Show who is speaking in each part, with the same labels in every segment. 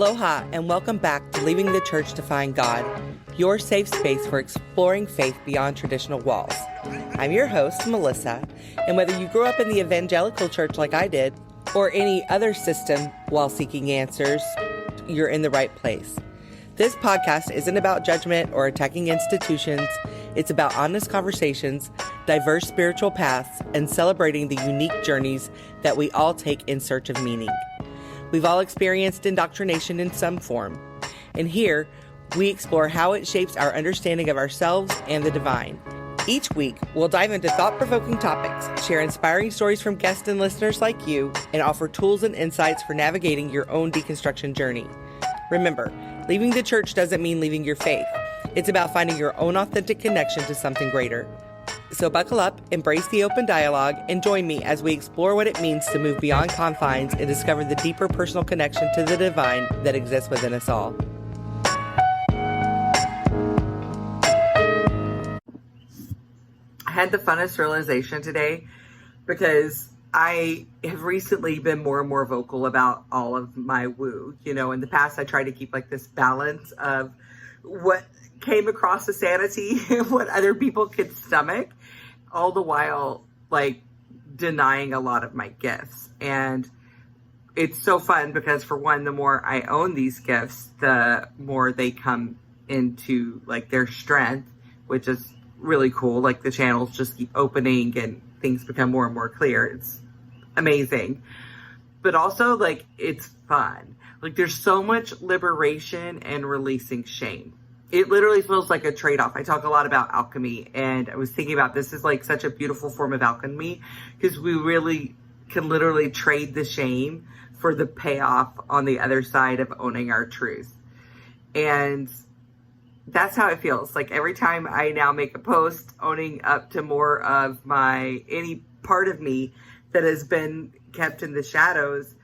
Speaker 1: Aloha and welcome back to Leaving the Church to Find God, your safe space for exploring faith beyond traditional walls. I'm your host, Melissa, and whether you grew up in the evangelical church like I did, or any other system while seeking answers, you're in the right place. This podcast isn't about judgment or attacking institutions. It's about honest conversations, diverse spiritual paths, and celebrating the unique journeys that we all take in search of meaning. We've all experienced indoctrination in some form, and here we explore how it shapes our understanding of ourselves and the divine. Each week, we'll dive into thought-provoking topics, share inspiring stories from guests and listeners like you, and offer tools and insights for navigating your own deconstruction journey. Remember, leaving the church doesn't mean leaving your faith. It's about finding your own authentic connection to something greater. So buckle up, embrace the open dialogue, and join me as we explore what it means to move beyond confines and discover the deeper personal connection to the divine that exists within us all. I had the funnest realization today because I have recently been more and more vocal about all of my woo. You know, in the past, I tried to keep like this balance of what came across as sanity and what other people could stomach, all the while like denying a lot of my gifts. And it's so fun because, for one, the more I own these gifts, the more they come into like their strength, which is really cool. Like the channels just keep opening and things become more and more clear. It's amazing. But also like it's fun. Like there's so much liberation and releasing shame. It literally feels like a trade-off. I talk a lot about alchemy, and I was thinking about this is like such a beautiful form of alchemy because we really can literally trade the shame for the payoff on the other side of owning our truth. And that's how it feels. Like every time I now make a post owning up to more of any part of me that has been kept in the shadows,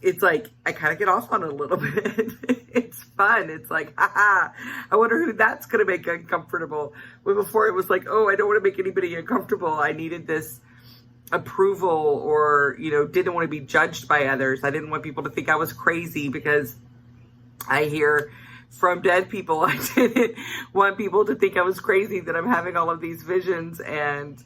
Speaker 1: it's like I kind of get off on it a little bit. It's fun. It's like, haha, I wonder who that's going to make uncomfortable. When before it was like, oh, I don't want to make anybody uncomfortable. I needed this approval or, didn't want to be judged by others. I didn't want people to think I was crazy because I hear from dead people. I didn't want people to think I was crazy, that I'm having all of these visions and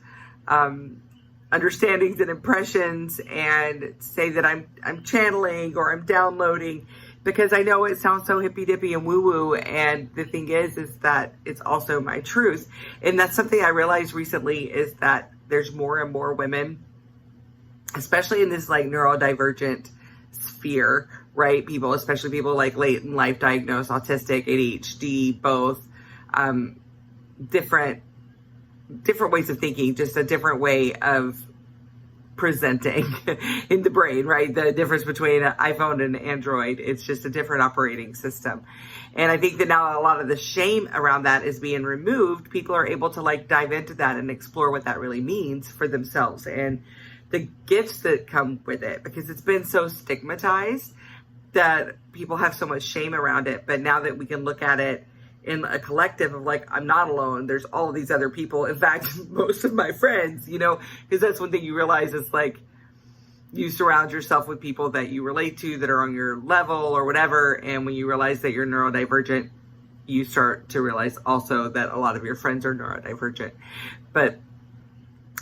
Speaker 1: understandings and impressions, and say that I'm channeling or I'm downloading, because I know it sounds so hippy dippy and woo woo. And the thing is that it's also my truth. And that's something I realized recently, is that there's more and more women, especially in this like neurodivergent sphere, right? People, especially people like late in life diagnosed autistic, ADHD, both, different ways of thinking, just a different way of presenting in the brain, right? The difference between an iPhone and an Android, it's just a different operating system. And I think that now a lot of the shame around that is being removed. People are able to like dive into that and explore what that really means for themselves and the gifts that come with it, because it's been so stigmatized that people have so much shame around it. But now that we can look at it in a collective of like, I'm not alone. There's all of these other people. In fact, most of my friends, because that's one thing you realize is like you surround yourself with people that you relate to, that are on your level or whatever. And when you realize that you're neurodivergent, you start to realize also that a lot of your friends are neurodivergent. But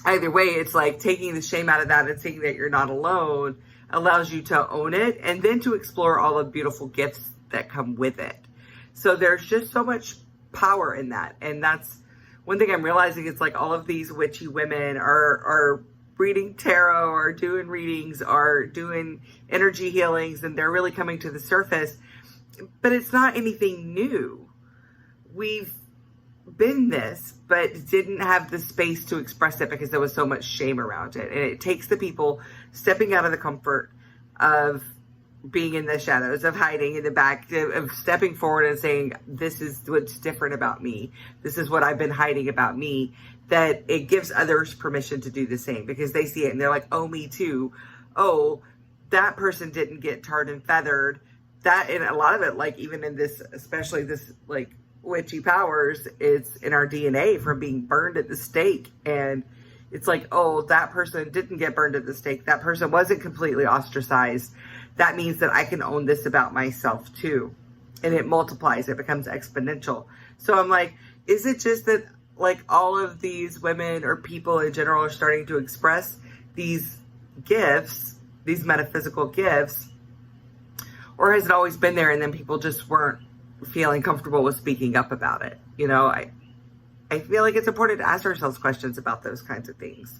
Speaker 1: either way, it's like taking the shame out of that and seeing that you're not alone allows you to own it and then to explore all the beautiful gifts that come with it. So there's just so much power in that. And that's one thing I'm realizing. It's like all of these witchy women are reading tarot, or doing readings, are doing energy healings, and they're really coming to the surface. But it's not anything new. We've been this, but didn't have the space to express it because there was so much shame around it. And it takes the people stepping out of the comfort of being in the shadows, of hiding in the back, of stepping forward and saying, this is what's different about me. This is what I've been hiding about me, that it gives others permission to do the same, because they see it and they're like, oh, me too. Oh, that person didn't get tarred and feathered. That, and a lot of it, like even in this, especially this like witchy powers, it's in our DNA from being burned at the stake. And it's like, oh, that person didn't get burned at the stake. That person wasn't completely ostracized. that means that I can own this about myself too. And it multiplies, it becomes exponential. So I'm like, is it just that like all of these women or people in general are starting to express these gifts, these metaphysical gifts, or has it always been there and then people just weren't feeling comfortable with speaking up about it? You know, I feel like it's important to ask ourselves questions about those kinds of things.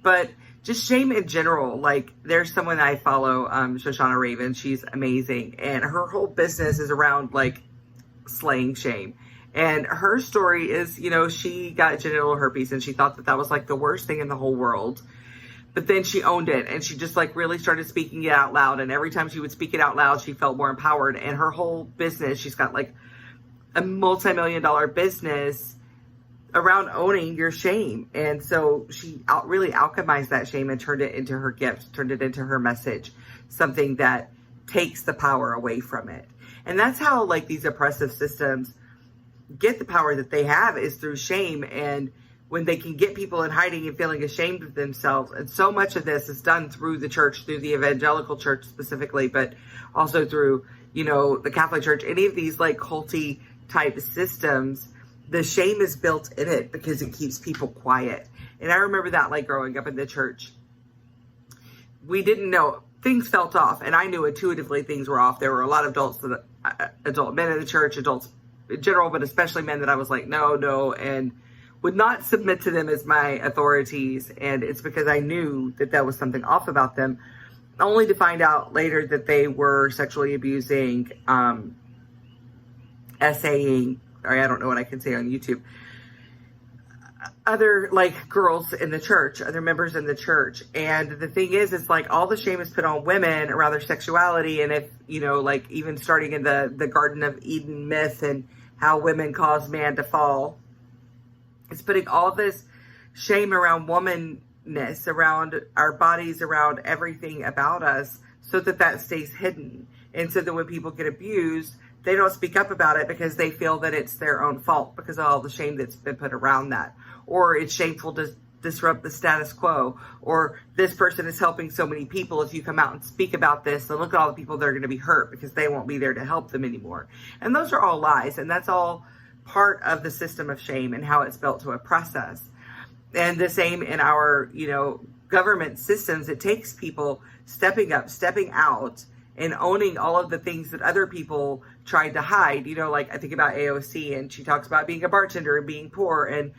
Speaker 1: But just shame in general, like there's someone I follow, Shoshana Raven, she's amazing. And her whole business is around like slaying shame. And her story is, you know, she got genital herpes and she thought that that was like the worst thing in the whole world. But then she owned it and she just like really started speaking it out loud. And every time she would speak it out loud, she felt more empowered. And her whole business, she's got like a multi-million-dollar business around owning your shame. And so she really alchemized that shame and turned it into her gift, turned it into her message, something that takes the power away from it. And that's how like these oppressive systems get the power that they have, is through shame. And when they can get people in hiding and feeling ashamed of themselves. And so much of this is done through the church, through the evangelical church specifically, but also through, you know, the Catholic Church, any of these like culty type systems. The shame is built in it because it keeps people quiet. And I remember that like growing up in the church, we didn't know, things felt off, and I knew intuitively things were off. There were a lot of adult men in the church, adults in general, but especially men that I was like, no, and would not submit to them as my authorities. And it's because I knew that that was something off about them, only to find out later that they were sexually abusing, essaying, I don't know what I can say on YouTube, other like girls in the church, other members in the church. And the thing is like all the shame is put on women around their sexuality. And if, you know, like even starting in the Garden of Eden myth and how women caused man to fall, it's putting all this shame around womanness, around our bodies, around everything about us, so that that stays hidden. And so that when people get abused, they don't speak up about it because they feel that it's their own fault because of all the shame that's been put around that. Or it's shameful to disrupt the status quo. Or this person is helping so many people. If you come out and speak about this, then look at all the people that are going to be hurt because they won't be there to help them anymore. And those are all lies. And that's all part of the system of shame and how it's built to oppress us. And the same in our, you know, government systems. It takes people stepping up, stepping out, and owning all of the things that other people tried to hide. You know, like I think about AOC, and she talks about being a bartender and being poor. And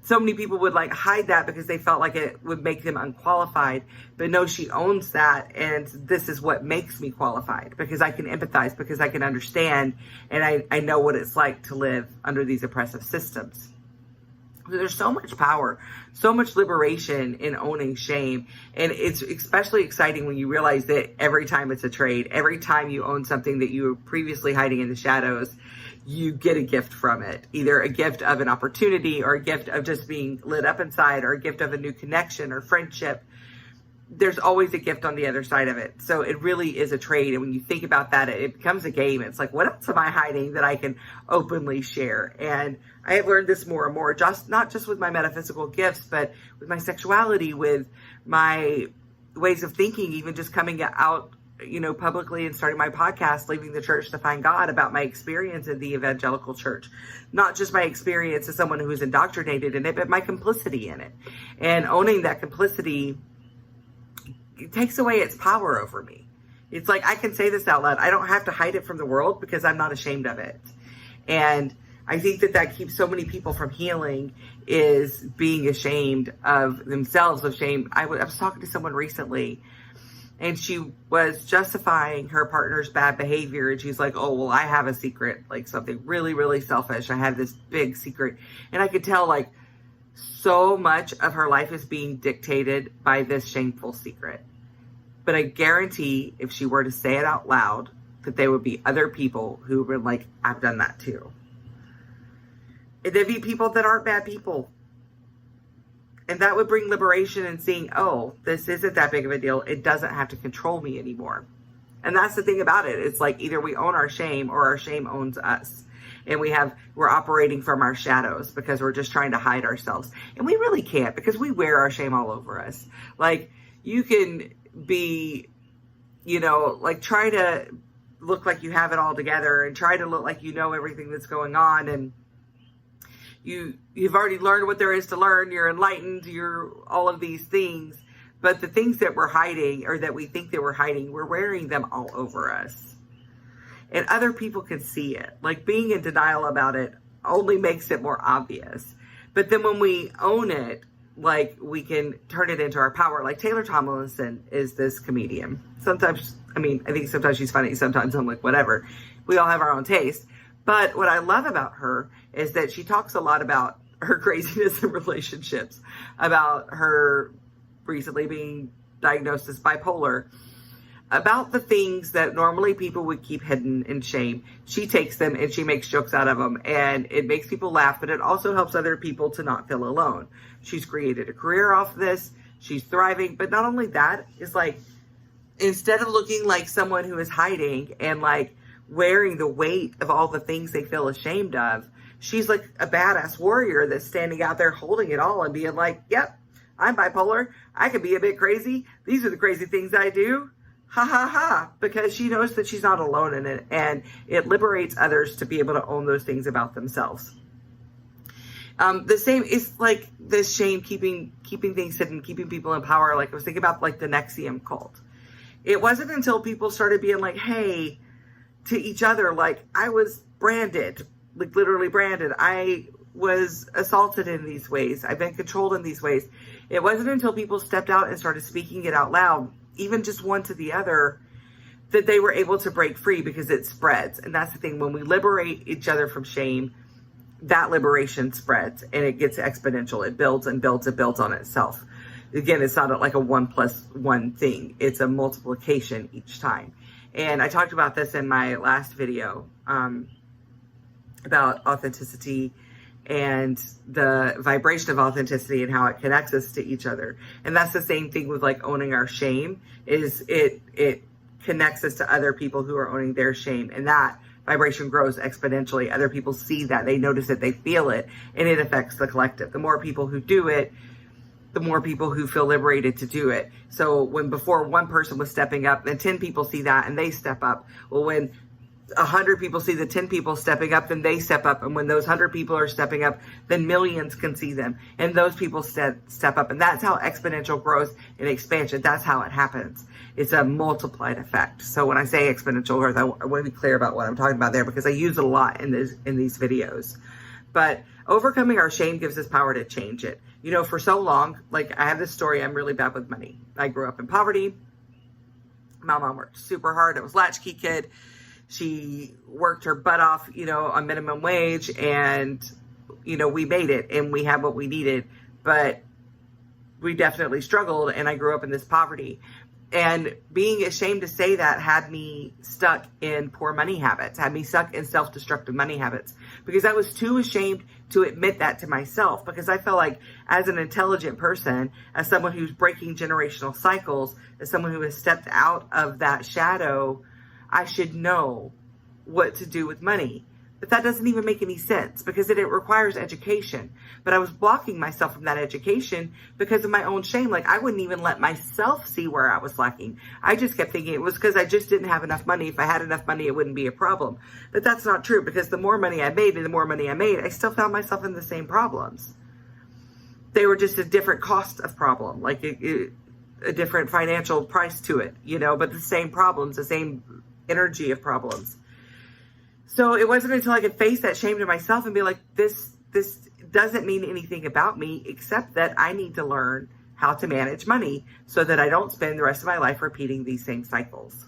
Speaker 1: so many people would like hide that because they felt like it would make them unqualified. But no, she owns that. And this is what makes me qualified, because I can empathize, because I can understand. And I know what it's like to live under these oppressive systems. There's so much power, so much liberation in owning shame. And it's especially exciting when you realize that every time it's a trade, every time you own something that you were previously hiding in the shadows, you get a gift from it. Either a gift of an opportunity, or a gift of just being lit up inside, or a gift of a new connection or friendship. There's always a gift on the other side of it. So it really is a trade. And when you think about that, it becomes a game. It's like, what else am I hiding that I can openly share? And I have learned this more and more, just not just with my metaphysical gifts, but with my sexuality, with my ways of thinking, even just coming out, you know, publicly and starting my podcast, Leaving the Church to Find God, about my experience in the evangelical church. Not just my experience as someone who's indoctrinated in it, but my complicity in it. And owning that complicity, it takes away its power over me. It's like, I can say this out loud. I don't have to hide it from the world because I'm not ashamed of it. And I think that keeps so many people from healing, is being ashamed of themselves, of shame. I was talking to someone recently, and she was justifying her partner's bad behavior. And she's like, oh, well, I have a secret, like something really, really selfish. I have this big secret. And I could tell like so much of her life is being dictated by this shameful secret. But I guarantee if she were to say it out loud, that there would be other people who were like, I've done that too. And there'd be people that aren't bad people. And that would bring liberation in seeing, oh, this isn't that big of a deal. It doesn't have to control me anymore. And that's the thing about it. It's like either we own our shame or our shame owns us. And we're operating from our shadows because we're just trying to hide ourselves. And we really can't, because we wear our shame all over us. Like, you can be, like try to look like you have it all together and try to look like you know everything that's going on, and you've already learned what there is to learn, you're enlightened, you're all of these things. But the things that we're hiding, or that we think that we're hiding, we're wearing them all over us. And other people can see it. Like, being in denial about it only makes it more obvious. But then when we own it, like, we can turn it into our power. Like, Taylor Tomlinson is this comedian. Sometimes, I think sometimes she's funny. Sometimes I'm like, whatever. We all have our own taste. But what I love about her is that she talks a lot about her craziness in relationships, about her recently being diagnosed as bipolar, about the things that normally people would keep hidden in shame. She takes them and she makes jokes out of them, and it makes people laugh, but it also helps other people to not feel alone. She's created a career off of this. She's thriving. But not only that, is like, instead of looking like someone who is hiding and like wearing the weight of all the things they feel ashamed of, she's like a badass warrior that's standing out there holding it all and being like, yep, I'm bipolar. I can be a bit crazy. These are the crazy things I do. Ha ha ha. Because she knows that she's not alone in it, and it liberates others to be able to own those things about themselves. The same is like this shame, keeping things hidden, keeping people in power. Like, I was thinking about like the NXIVM cult. It wasn't until people started being like, hey, to each other, like, I was branded, like literally branded. I was assaulted in these ways. I've been controlled in these ways. It wasn't until people stepped out and started speaking it out loud, even just one to the other, that they were able to break free, because it spreads. And that's the thing. When we liberate each other from shame, that liberation spreads and it gets exponential. It builds and builds and builds on itself. Again, it's not like a 1+1 thing. It's a multiplication each time. And I talked about this in my last video, about authenticity and the vibration of authenticity and how it connects us to each other. And that's the same thing with like owning our shame, is it connects us to other people who are owning their shame. And that vibration grows exponentially. Other people see that, they notice it, they feel it, and it affects the collective. The more people who do it, the more people who feel liberated to do it. So when before one person was stepping up, then 10 people see that and they step up. Well, when 100 people see the 10 people stepping up, then they step up. And when those 100 people are stepping up, then millions can see them. And those people step up. And that's how exponential growth and expansion, that's how it happens. It's a multiplied effect. So when I say exponential growth, I want to be clear about what I'm talking about there, because I use it a lot in these videos. But overcoming our shame gives us power to change it. For so long, like, I have this story, I'm really bad with money. I grew up in poverty. My mom worked super hard. I was a latchkey kid. She worked her butt off, on minimum wage, and, we made it and we had what we needed, but we definitely struggled, and I grew up in this poverty. And being ashamed to say that had me stuck in poor money habits, had me stuck in self-destructive money habits, because I was too ashamed to admit that to myself, because I felt like, as an intelligent person, as someone who's breaking generational cycles, as someone who has stepped out of that shadow, I should know what to do with money. But that doesn't even make any sense, because it requires education. But I was blocking myself from that education because of my own shame. Like, I wouldn't even let myself see where I was lacking. I just kept thinking it was because I just didn't have enough money. If I had enough money, it wouldn't be a problem. But that's not true, because the more money I made and the more money I made, I still found myself in the same problems. They were just a different cost of problem, like a different financial price to it, but the same problems, the same energy of problems. So it wasn't until I could face that shame to myself and be like, this doesn't mean anything about me, except that I need to learn how to manage money so that I don't spend the rest of my life repeating these same cycles.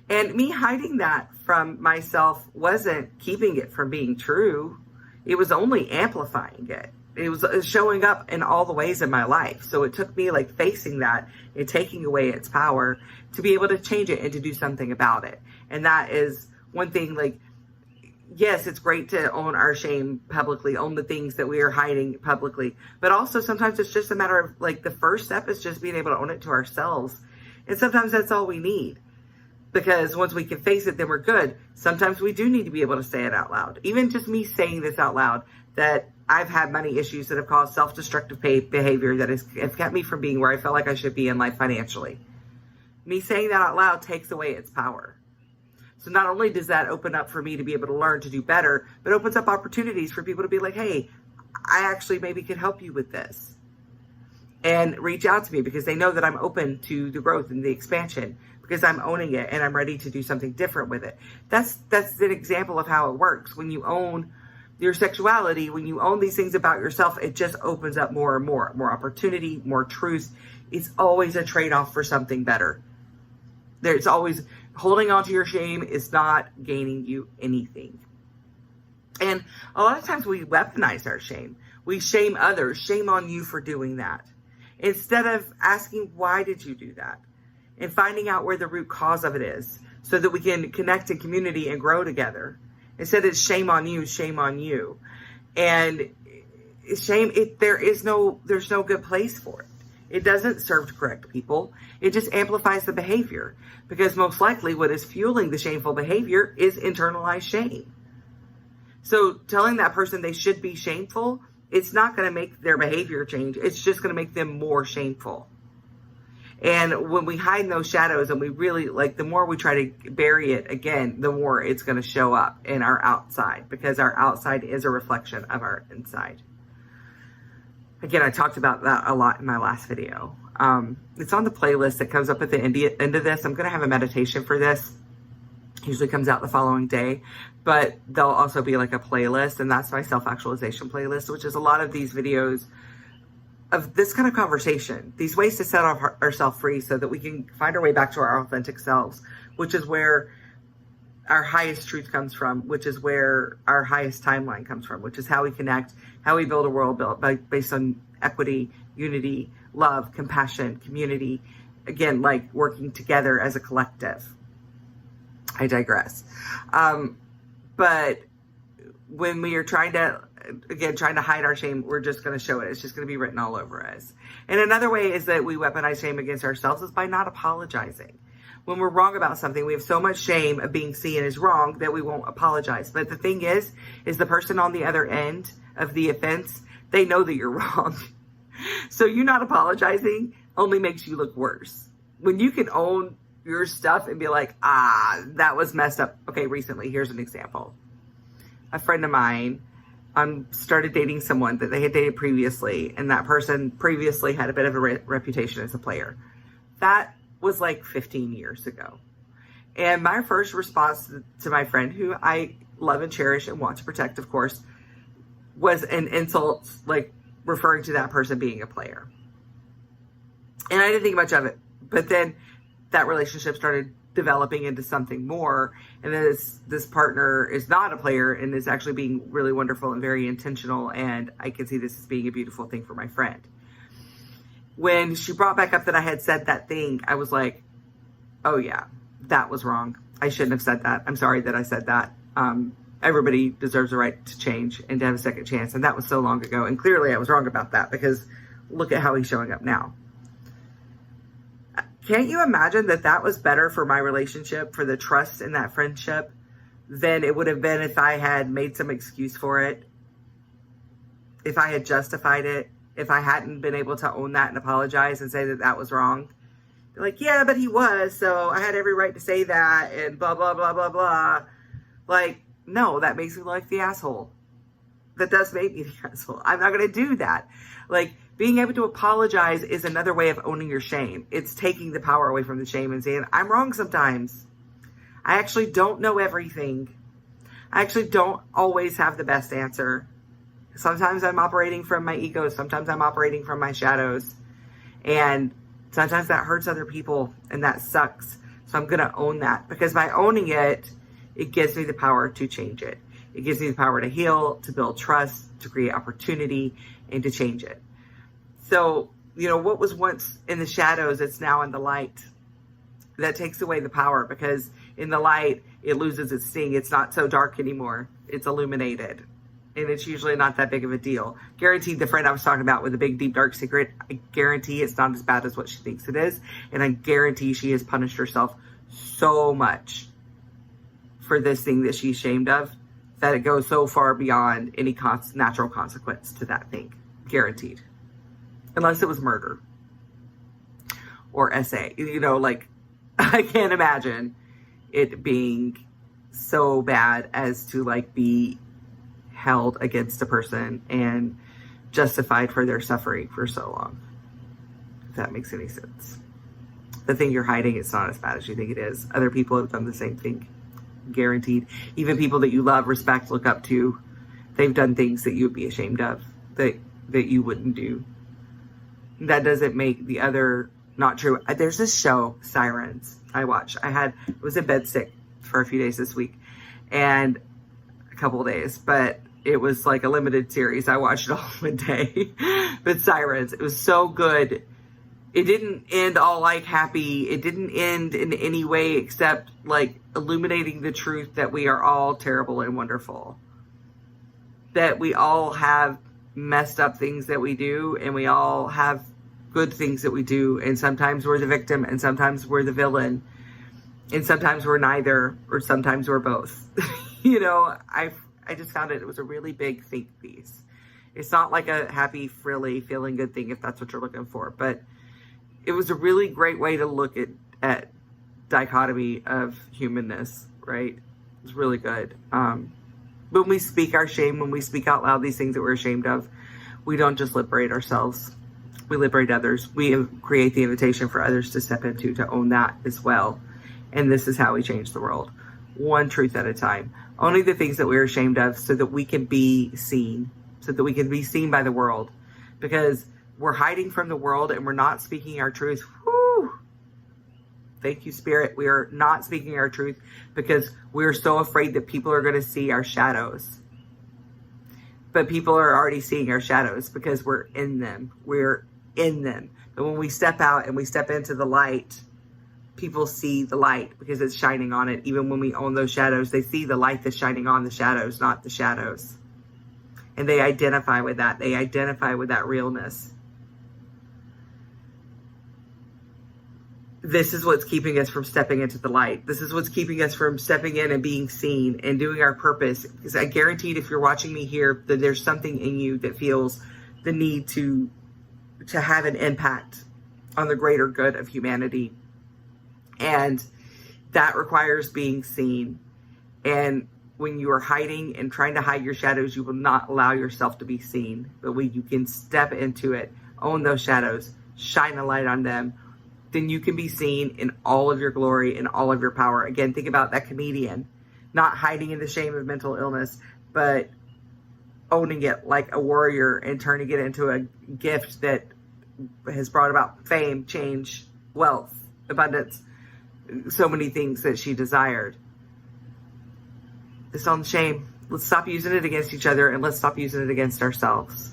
Speaker 1: And me hiding that from myself wasn't keeping it from being true. It was only amplifying it. It was showing up in all the ways in my life. So it took me like facing that and taking away its power to be able to change it and to do something about it. And that is one thing. Like, yes, it's great to own our shame publicly, own the things that we are hiding publicly. But also sometimes it's just a matter of like, the first step is just being able to own it to ourselves. And sometimes that's all we need. Because once we can face it, then we're good. Sometimes we do need to be able to say it out loud. Even just me saying this out loud, that I've had money issues that have caused self-destructive behavior that have kept me from being where I felt like I should be in life financially. Me saying that out loud takes away its power. So not only does that open up for me to be able to learn to do better, but opens up opportunities for people to be like, hey, I actually maybe could help you with this. And reach out to me because they know that I'm open to the growth and the expansion because I'm owning it and I'm ready to do something different with it. That's an example of how it works. When you own your sexuality, when you own these things about yourself, it just opens up more and more opportunity, more truth. It's always a trade-off for something better. There's always holding on to your shame is not gaining you anything. And a lot of times we weaponize our shame. We shame others. Shame on you for doing that. Instead of asking, why did you do that? And finding out where the root cause of it is so that we can connect in community and grow together. Instead it's shame on you, shame on you. And shame, there's no good place for it. It doesn't serve to correct people. It just amplifies the behavior because most likely what is fueling the shameful behavior is internalized shame. So telling that person they should be shameful, it's not going to make their behavior change. It's just going to make them more shameful. And when we hide in those shadows and we really the more we try to bury it again, the more it's going to show up in our outside because our outside is a reflection of our inside. Again, I talked about that a lot in my last video. It's on the playlist that comes up at the end of this. I'm going to have a meditation for this. Usually comes out the following day, but there'll also be like a playlist, and that's my self-actualization playlist, which is a lot of these videos of this kind of conversation, these ways to set ourselves free so that we can find our way back to our authentic selves, which is where our highest truth comes from, which is where our highest timeline comes from, which is how we connect, how we build a world based on equity, unity, love, compassion, community. Again, like working together as a collective. I digress. But when we are trying to hide our shame, we're just going to show it. It's just going to be written all over us. And another way is that we weaponize shame against ourselves is by not apologizing. When we're wrong about something, we have so much shame of being seen as wrong that we won't apologize. But the thing is the person on the other end of the offense, they know that you're wrong. So you not apologizing only makes you look worse. When you can own your stuff and be like, that was messed up. Okay, recently, here's an example. A friend of mine started dating someone that they had dated previously, and that person previously had a bit of a reputation as a player. That was like 15 years ago. And my first response to my friend, who I love and cherish and want to protect, of course, was an insult, like referring to that person being a player. And I didn't think much of it. But then that relationship started developing into something more. And then this partner is not a player and is actually being really wonderful and very intentional. And I can see this as being a beautiful thing for my friend. When she brought back up that I had said that thing, I was like, oh yeah, that was wrong. I shouldn't have said that. I'm sorry that I said that. Everybody deserves the right to change and to have a second chance. And that was so long ago. And clearly I was wrong about that because look at how he's showing up now. Can't you imagine that was better for my relationship, for the trust in that friendship, than it would have been if I had made some excuse for it, if I had justified it, if I hadn't been able to own that and apologize and say that was wrong? Be like, yeah, but he was, so I had every right to say that and blah, blah, blah, blah, blah. Like, no, that makes me look like the asshole. That does make me the asshole. I'm not going to do that. Like, being able to apologize is another way of owning your shame. It's taking the power away from the shame and saying, I'm wrong sometimes. I actually don't know everything. I actually don't always have the best answer. Sometimes I'm operating from my ego. Sometimes I'm operating from my shadows. And sometimes that hurts other people and that sucks. So I'm going to own that because by owning it, it gives me the power to change it. It gives me the power to heal, to build trust, to create opportunity, and to change it. So, what was once in the shadows, it's now in the light. That takes away the power because in the light, it loses its sting. It's not so dark anymore. It's illuminated. And it's usually not that big of a deal. Guaranteed, the friend I was talking about with the big, deep, dark secret, I guarantee it's not as bad as what she thinks it is. And I guarantee she has punished herself so much for this thing that she's ashamed of that it goes so far beyond any natural consequence to that thing. Guaranteed. Unless it was murder or SA. I can't imagine it being so bad as to like be held against a person and justified for their suffering for so long. If that makes any sense. The thing you're hiding, it's not as bad as you think it is. Other people have done the same thing. Guaranteed. Even people that you love, respect, look up to, they've done things that you would be ashamed of, that you wouldn't do. That doesn't make the other not true. There's this show, Sirens, I watched. I was in bed sick for a few days this week, and a couple of days, but it was like a limited series. I watched it all in one day. But Sirens, it was so good. It didn't end all like happy. It didn't end in any way except like illuminating the truth that we are all terrible and wonderful. That we all have messed up things that we do, and we all have good things that we do. And sometimes we're the victim, and sometimes we're the villain, and sometimes we're neither, or sometimes we're both. I just found it was a really big think piece. It's not like a happy, frilly, feeling good thing if that's what you're looking for, but it was a really great way to look at dichotomy of humanness, right? It's really good. When we speak our shame, when we speak out loud these things that we're ashamed of, we don't just liberate ourselves. We liberate others. We create the invitation for others to step into, to own that as well. And this is how we change the world. One truth at a time. Only the things that we're ashamed of so that we can be seen. So that we can be seen by the world. Because we're hiding from the world and we're not speaking our truth. Whew. Thank you, Spirit. We are not speaking our truth because we're so afraid that people are going to see our shadows. But people are already seeing our shadows because we're in them. We're in them. But when we step out and we step into the light, people see the light because it's shining on it. Even when we own those shadows, they see the light that's shining on the shadows, not the shadows. And they identify with that. They identify with that realness. This is what's keeping us from stepping into the light. This is what's keeping us from stepping in and being seen and doing our purpose. Because I guarantee if you're watching me here, that there's something in you that feels the need to have an impact on the greater good of humanity. And that requires being seen. And when you are hiding and trying to hide your shadows, you will not allow yourself to be seen. But when you can step into it, own those shadows, shine a light on them, then you can be seen in all of your glory and all of your power. Again, think about that comedian, not hiding in the shame of mental illness, but owning it like a warrior and turning it into a gift that has brought about fame, change, wealth, abundance, so many things that she desired. It's on shame. Let's stop using it against each other, and let's stop using it against ourselves.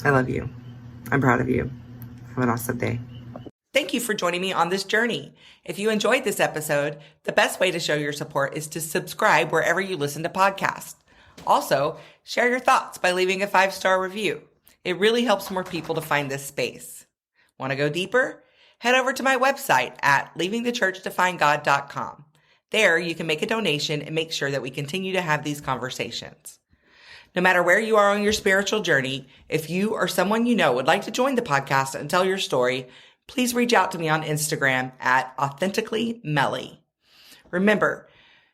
Speaker 1: I love you. I'm proud of you. Have an awesome day. Thank you for joining me on this journey. If you enjoyed this episode, the best way to show your support is to subscribe wherever you listen to podcasts. Also, share your thoughts by leaving a 5-star review. It really helps more people to find this space. Want to go deeper? Head over to my website at leavingthechurchtofindgod.com. There, you can make a donation and make sure that we continue to have these conversations. No matter where you are on your spiritual journey, if you or someone you know would like to join the podcast and tell your story, please reach out to me on Instagram at authenticallymelly. Remember,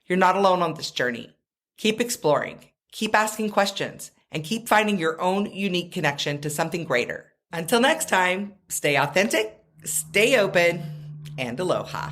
Speaker 1: you're not alone on this journey. Keep exploring, keep asking questions, and keep finding your own unique connection to something greater. Until next time, stay authentic, stay open, and aloha.